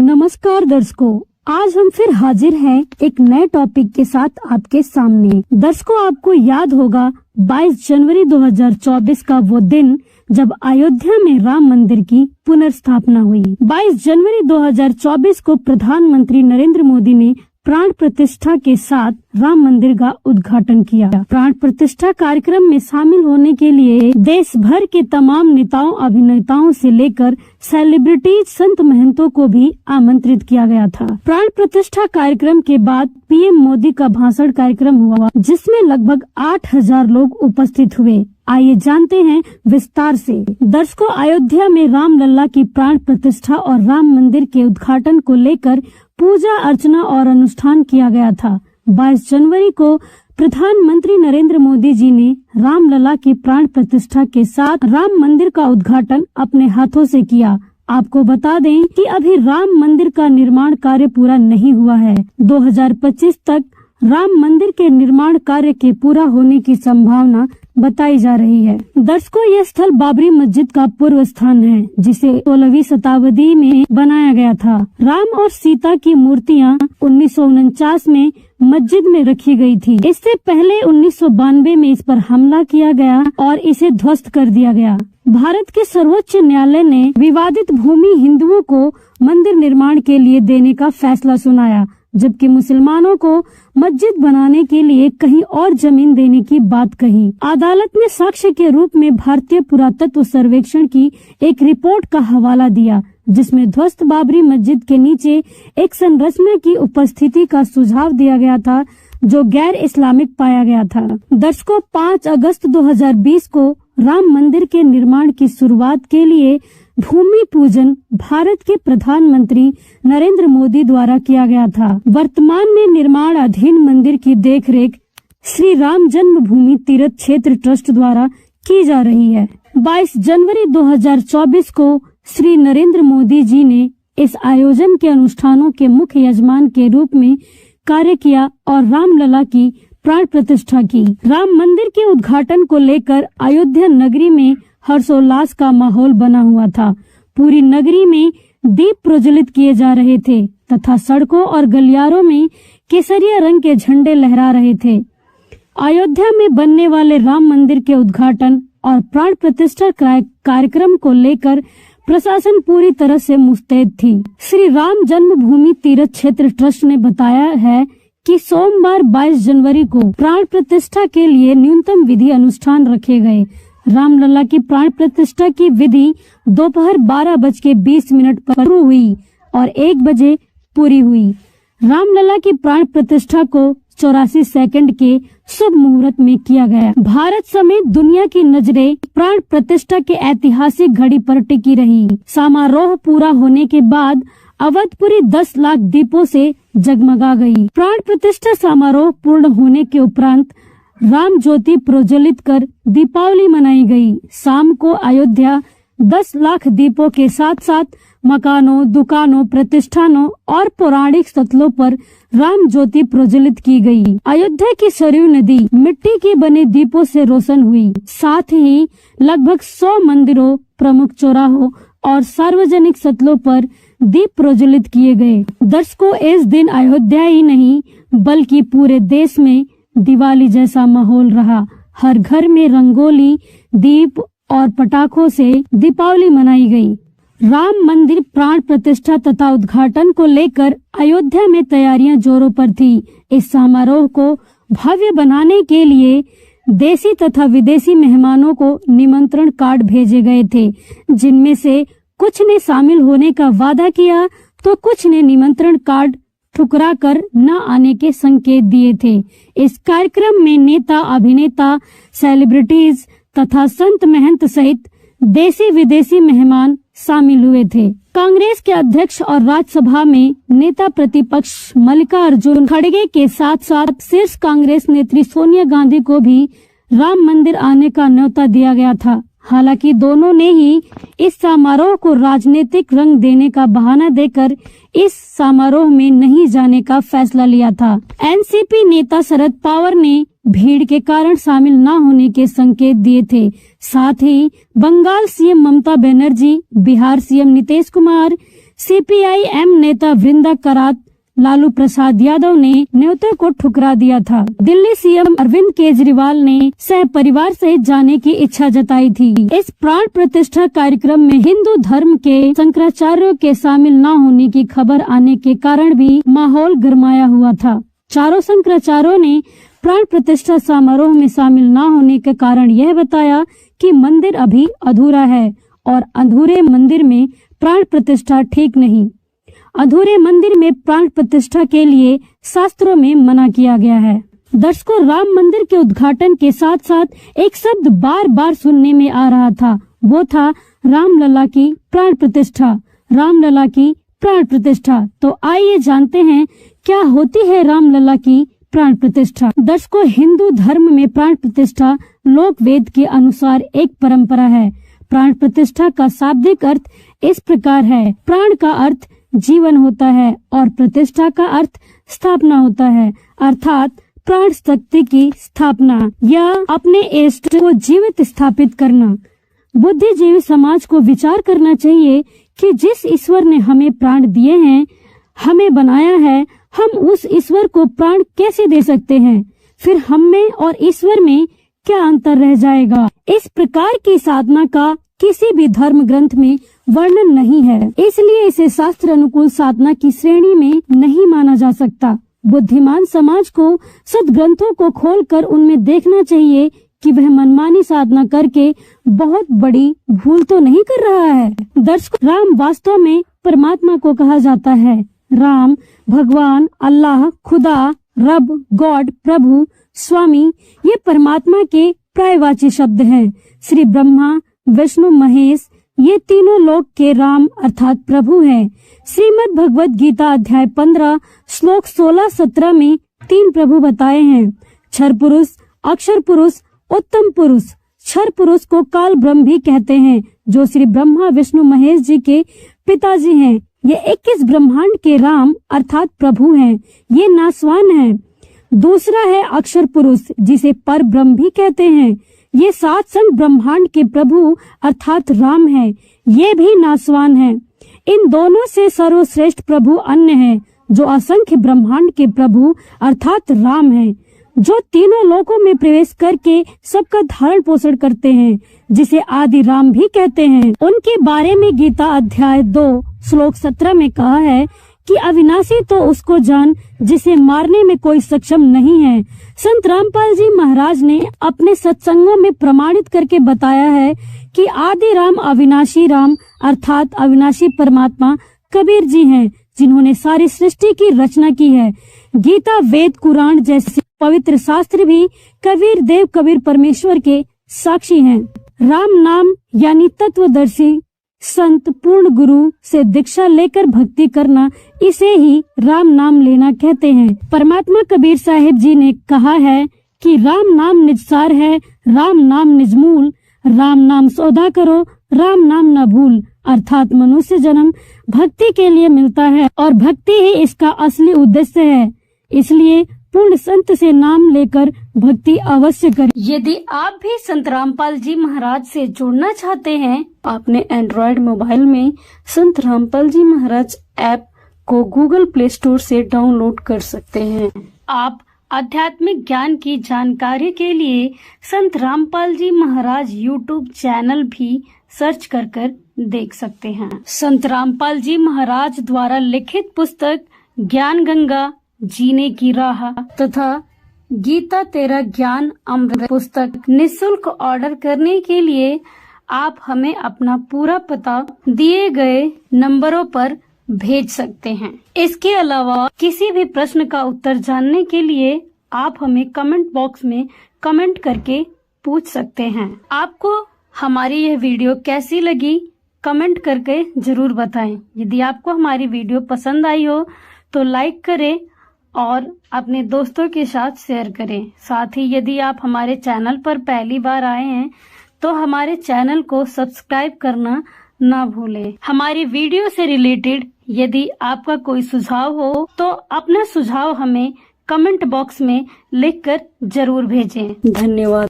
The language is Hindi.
नमस्कार दर्शकों, आज हम फिर हाजिर हैं एक नए टॉपिक के साथ आपके सामने। दर्शकों, आपको याद होगा 22 जनवरी 2024 का वो दिन जब अयोध्या में राम मंदिर की पुनर्स्थापना हुई। 22 जनवरी 2024 को प्रधानमंत्री नरेंद्र मोदी ने प्राण प्रतिष्ठा के साथ राम मंदिर का उद्घाटन किया। प्राण प्रतिष्ठा कार्यक्रम में शामिल होने के लिए देश भर के तमाम नेताओं, अभिनेताओं से लेकर सेलिब्रिटीज, संत महंतों को भी आमंत्रित किया गया था। प्राण प्रतिष्ठा कार्यक्रम के बाद पीएम मोदी का भाषण कार्यक्रम हुआ, जिसमें लगभग 8000 लोग उपस्थित हुए। आइए जानते हैं विस्तार से। दर्शकों, अयोध्या में राम लल्ला की प्राण प्रतिष्ठा और राम मंदिर के उद्घाटन को लेकर पूजा अर्चना और अनुष्ठान किया गया था। 22 जनवरी को प्रधानमंत्री नरेंद्र मोदी जी ने राम लल्ला की प्राण प्रतिष्ठा के साथ राम मंदिर का उद्घाटन अपने हाथों से किया। आपको बता दें कि अभी राम मंदिर का निर्माण कार्य पूरा नहीं हुआ है। 2025 तक राम मंदिर के निर्माण कार्य के पूरा होने की संभावना बताई जा रही है। दर्शकों, यह स्थल बाबरी मस्जिद का पूर्व स्थान है, जिसे 16वीं शताब्दी में बनाया गया था। राम और सीता की मूर्तियां 1949 में मस्जिद में रखी गई थी। इससे पहले 1992 में इस पर हमला किया गया और इसे ध्वस्त कर दिया गया। भारत के सर्वोच्च न्यायालय ने विवादित भूमि हिंदुओं को मंदिर निर्माण के लिए देने का फैसला सुनाया, जबकि मुसलमानों को मस्जिद बनाने के लिए कहीं और जमीन देने की बात कही। अदालत ने साक्ष्य के रूप में भारतीय पुरातत्व सर्वेक्षण की एक रिपोर्ट का हवाला दिया, जिसमें ध्वस्त बाबरी मस्जिद के नीचे एक संरचना की उपस्थिति का सुझाव दिया गया था, जो गैर इस्लामिक पाया गया था। दर्शकों, 5 अगस्त 2020 को राम मंदिर के निर्माण की शुरुआत के लिए भूमि पूजन भारत के प्रधानमंत्री नरेंद्र मोदी द्वारा किया गया था। वर्तमान में निर्माणाधीन मंदिर की देखरेख श्री राम जन्मभूमि तीर्थ क्षेत्र ट्रस्ट द्वारा की जा रही है। 22 जनवरी 2024 को श्री नरेंद्र मोदी जी ने इस आयोजन के अनुष्ठानों के मुख्य यजमान के रूप में कार्य किया और राम लला की प्राण प्रतिष्ठा की। राम मंदिर के उद्घाटन को लेकर अयोध्या नगरी में हर्षोल्लास का माहौल बना हुआ था। पूरी नगरी में दीप प्रज्वलित किए जा रहे थे तथा सड़कों और गलियारों में केसरिया रंग के झंडे लहरा रहे थे। अयोध्या में बनने वाले राम मंदिर के उद्घाटन और प्राण प्रतिष्ठा कार्यक्रम को लेकर प्रशासन पूरी तरह से मुस्तैद थी। श्री राम जन्मभूमि तीर्थ क्षेत्र ट्रस्ट ने बताया है कि सोमवार 22 जनवरी को प्राण प्रतिष्ठा के लिए न्यूनतम विधि अनुष्ठान रखे गए। राम लल्ला की प्राण प्रतिष्ठा की विधि दोपहर 12:20 पर शुरू हुई और 1 बजे पूरी हुई। राम लल्ला की प्राण प्रतिष्ठा को 84 सेकंड के शुभ मुहूर्त में किया गया। भारत समेत दुनिया की नजरें प्राण प्रतिष्ठा के ऐतिहासिक घड़ी पर टिकी रही। समारोह पूरा होने के बाद अवधपुरी 10 लाख दीपों से जगमगा गई। प्राण प्रतिष्ठा समारोह पूर्ण होने के उपरांत राम ज्योति प्रज्वलित कर दीपावली मनाई गई। शाम को अयोध्या 10 लाख दीपों के साथ साथ मकानों, दुकानों, प्रतिष्ठानों और पौराणिक स्थलों पर राम ज्योति प्रज्वलित की गई। अयोध्या की सरयू नदी मिट्टी के बने दीपों से रोशन हुई। साथ ही लगभग 100 मंदिरों, प्रमुख चौराहों और सार्वजनिक स्थलों पर दीप प्रज्वलित किए गए। दर्शकों, इस दिन अयोध्या ही नहीं बल्कि पूरे देश में दिवाली जैसा माहौल रहा। हर घर में रंगोली, दीप और पटाखों से दीपावली मनाई गई। राम मंदिर प्राण प्रतिष्ठा तथा उद्घाटन को लेकर अयोध्या में तैयारियां जोरों पर थी। इस समारोह को भव्य बनाने के लिए देशी तथा विदेशी मेहमानों को निमंत्रण कार्ड भेजे गए थे, जिनमें से कुछ ने शामिल होने का वादा किया तो कुछ ने निमंत्रण कार्ड ठुकरा कर न आने के संकेत दिए थे। इस कार्यक्रम में नेता, अभिनेता, सेलिब्रिटीज तथा संत महंत सहित देशी विदेशी मेहमान शामिल हुए थे। कांग्रेस के अध्यक्ष और राज्यसभा में नेता प्रतिपक्ष मल्लिकार्जुन खड़गे के साथ साथ शीर्ष कांग्रेस नेत्री सोनिया गांधी को भी राम मंदिर आने का न्योता दिया गया था। हालांकि दोनों ने ही इस समारोह को राजनीतिक रंग देने का बहाना देकर इस समारोह में नहीं जाने का फैसला लिया था। एनसीपी नेता शरद पवार ने भीड़ के कारण शामिल न होने के संकेत दिए थे। साथ ही Bengal CM Mamata Banerjee, Bihar CM Nitish Kumar, CPIM नेता वृंदा करात लालू प्रसाद यादव ने न्योते को ठुकरा दिया था। दिल्ली सीएम अरविंद केजरीवाल ने सह परिवार सहित जाने की इच्छा जताई थी। इस प्राण प्रतिष्ठा कार्यक्रम में हिंदू धर्म के शंकराचार्यों के शामिल न होने की खबर आने के कारण भी माहौल गरमाया हुआ था। चारों शंकराचार्यों ने प्राण प्रतिष्ठा समारोह में शामिल न होने के कारण यह बताया कि मंदिर अभी अधूरा है और अधूरे मंदिर में प्राण प्रतिष्ठा ठीक नहीं। अधूरे मंदिर में प्राण प्रतिष्ठा के लिए शास्त्रों में मना किया गया है। दर्शकों, राम मंदिर के उद्घाटन के साथ साथ एक शब्द बार बार सुनने में आ रहा था, वो था रामलला की प्राण प्रतिष्ठा। रामलला की प्राण प्रतिष्ठा। तो आइए जानते हैं क्या होती है रामलला की प्राण प्रतिष्ठा। दर्शकों, हिंदू धर्म में प्राण प्रतिष्ठा लोक वेद के अनुसार एक परंपरा है। प्राण प्रतिष्ठा का शाब्दिक अर्थ इस प्रकार है। प्राण का अर्थ जीवन होता है और प्रतिष्ठा का अर्थ स्थापना होता है, अर्थात प्राण शक्ति की स्थापना या अपने इष्ट को जीवित स्थापित करना। बुद्धिजीवी समाज को विचार करना चाहिए कि जिस ईश्वर ने हमें प्राण दिए हैं, हमें बनाया है, हम उस ईश्वर को प्राण कैसे दे सकते हैं? फिर हम में और ईश्वर में क्या अंतर रह जाएगा? इस प्रकार की साधना का किसी भी धर्म ग्रंथ में वर्णन नहीं है, इसलिए इसे शास्त्र अनुकूल साधना की श्रेणी में नहीं माना जा सकता। बुद्धिमान समाज को सदग्रंथों को खोलकर उनमें देखना चाहिए कि वह मनमानी साधना करके बहुत बड़ी भूल तो नहीं कर रहा है। दर्शकों, राम वास्तव में परमात्मा को कहा जाता है। राम भगवान, अल्लाह, खुदा, रब, गॉड, प्रभु, स्वामी, ये परमात्मा के पर्यायवाची शब्द हैं। श्री ब्रह्मा, विष्णु, महेश, ये तीनों लोक के राम अर्थात प्रभु हैं। श्रीमद् भगवत गीता अध्याय 15 श्लोक 16-17 में 3 प्रभु बताए हैं। क्षर पुरुष, अक्षर पुरुष, उत्तम पुरुष। क्षर पुरुष को काल ब्रह्म भी कहते हैं, जो श्री ब्रह्मा, विष्णु, महेश जी के पिताजी हैं। ये 21 ब्रह्मांड के राम अर्थात प्रभु हैं। ये नासवान हैं। दूसरा है अक्षर पुरुष, जिसे पर ब्रह्म भी कहते हैं। ये 7 संग ब्रह्मांड के प्रभु अर्थात राम है। ये भी नासवान है। इन दोनों से सर्वश्रेष्ठ प्रभु अन्य है, जो असंख्य ब्रह्मांड के प्रभु अर्थात राम है, जो तीनों लोकों में प्रवेश करके सबका धारण पोषण करते हैं, जिसे आदि राम भी कहते हैं। उनके बारे में गीता अध्याय 2 श्लोक 17 में कहा है कि अविनाशी तो उसको जान जिसे मारने में कोई सक्षम नहीं है। संत रामपाल जी महाराज ने अपने सत्संगों में प्रमाणित करके बताया है कि आदि राम अविनाशी राम अर्थात अविनाशी परमात्मा कबीर जी हैं, जिन्होंने सारी सृष्टि की रचना की है। गीता, वेद, कुरान जैसे पवित्र शास्त्र भी कबीर देव कबीर परमेश्वर के साक्षी हैं। राम नाम यानी तत्वदर्शी संत पूर्ण गुरु से दीक्षा लेकर भक्ति करना, इसे ही राम नाम लेना कहते हैं। परमात्मा कबीर साहिब जी ने कहा है कि राम नाम निजसार है, राम नाम निजमूल, राम नाम सौदा करो, राम नाम न भूल। अर्थात मनुष्य जन्म भक्ति के लिए मिलता है और भक्ति ही इसका असली उद्देश्य है। इसलिए पूर्ण संत से नाम लेकर भक्ति अवश्य करें। यदि आप भी संत रामपाल जी महाराज से जुड़ना चाहते हैं, अपने एंड्रॉयड मोबाइल में संत रामपाल जी महाराज ऐप को गूगल प्ले स्टोर से डाउनलोड कर सकते हैं। आप आध्यात्मिक ज्ञान की जानकारी के लिए संत रामपाल जी महाराज यूट्यूब चैनल भी सर्च कर देख सकते हैं। संत रामपाल जी महाराज द्वारा लिखित पुस्तक ज्ञान गंगा, जीने की राह तथा गीता तेरा ज्ञान अमृत पुस्तक निःशुल्क ऑर्डर करने के लिए आप हमें अपना पूरा पता दिए गए नंबरों पर भेज सकते हैं। इसके अलावा किसी भी प्रश्न का उत्तर जानने के लिए आप हमें कमेंट बॉक्स में कमेंट करके पूछ सकते हैं। आपको हमारी यह वीडियो कैसी लगी कमेंट करके जरूर बताएं। यदि आपको हमारी वीडियो पसंद आई हो तो लाइक करें और अपने दोस्तों के साथ शेयर करें। साथ ही यदि आप हमारे चैनल पर पहली बार आए हैं तो हमारे चैनल को सब्सक्राइब करना ना भूलें। हमारी वीडियो से रिलेटेड यदि आपका कोई सुझाव हो तो अपना सुझाव हमें कमेंट बॉक्स में लिखकर जरूर भेजें। धन्यवाद।